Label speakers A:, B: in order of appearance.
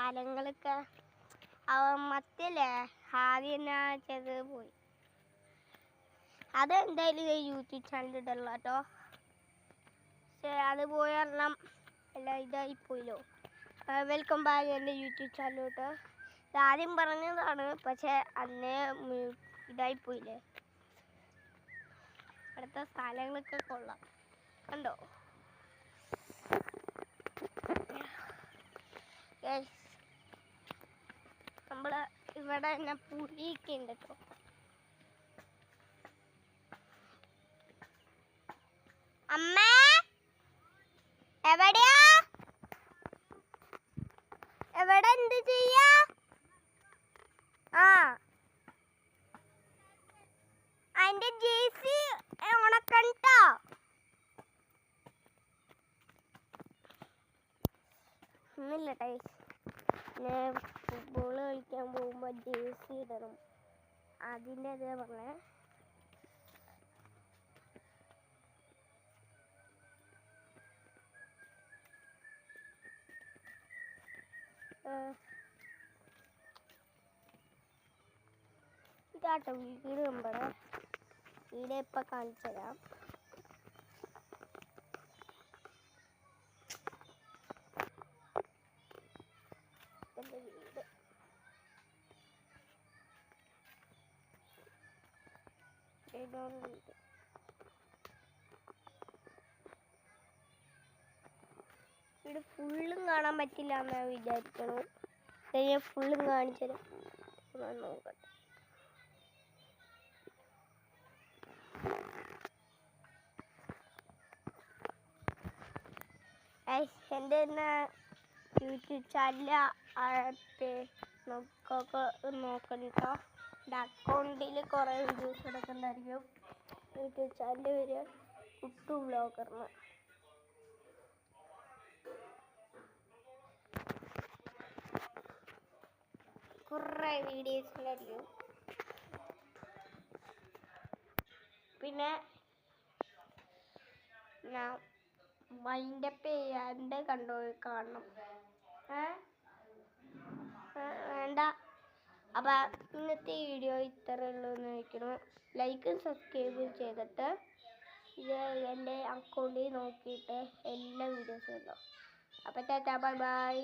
A: സ്ഥലങ്ങളൊക്കെ മറ്റല്ലേ ആദ്യം തന്നെ ചെയ്ത് പോയി. അതെന്തായാലും യൂട്യൂബ് ചാനൽ ഇടല്ലോ കേട്ടോ. പക്ഷേ അത് പോയി കാരണം എല്ലാം ഇതായിപ്പോയില്ലോ. വെൽക്കം ബാക്ക് എൻ്റെ യൂട്യൂബ് ചാനൽ കേട്ടോ. ഇതാദ്യം പറഞ്ഞതാണ്, പക്ഷേ അന്നേ ഇതായിപ്പോയില്ലേ. അടുത്ത സ്ഥലങ്ങളൊക്കെ കൊള്ളാം കണ്ടോ. നമ്മള് ഇവിടെ തന്നെ പുലിയൊക്കെ ഉണ്ട് കേട്ടോ. അമ്മ എവിടെയാ? എവിടെ എന്ത് ചെയ്യാ? അതിന്റെ ജേഴ്സി ഉണക്കണ്ടോ? ഒന്നുമില്ല ടൈസ്. ഫുട്ബോൾ കളിക്കാൻ പോകുമ്പോ ജേഴ്സി ഇടണം, അതിൻ്റെ അതേ പറഞ്ഞേ. ഇതാട്ടോ വീട് നമ്പർ. വീട് ഇപ്പം കാണിച്ചു തരാം. എൻ്റെ വീട് വീട് വീട് ഫുള്ളും കാണാൻ പറ്റില്ല എന്നാ വിചാരിക്കണു. ഞാൻ ഫുള്ളും കാണിച്ചു തരാം, നോക്കട്ടെ. എൻ്റെ തന്നെ യൂട്യൂബ് ചാനൽ നോക്കണ്ടോ. എൻ്റെ അക്കൗണ്ടിൽ കുറേ വീഡിയോസ് കിടക്കുന്നുണ്ടായിരിക്കും. യൂട്യൂബ് ചാനൽ വരിക കുട്ടു വ്ളോഗർന്ന്. കുറേ വീഡിയോസ് ഉണ്ടായിരിക്കും. പിന്നെ ഞാൻ മൈൻഡപ്പ് ചെയ്യാണ്ട് കാണണം. വേണ്ട. അപ്പം ഇന്നത്തെ വീഡിയോ ഇത്രയേ ഉള്ളൂ എന്ന് ചോദിക്കണം. ലൈക്കും സബ്സ്ക്രൈബും ചെയ്തിട്ട് ഇത് എൻ്റെ അക്കൗണ്ടിൽ നോക്കിയിട്ട് എല്ലാ വീഡിയോസും ഉണ്ടോ. അപ്പം ടാറ്റാ ബൈ ബൈ.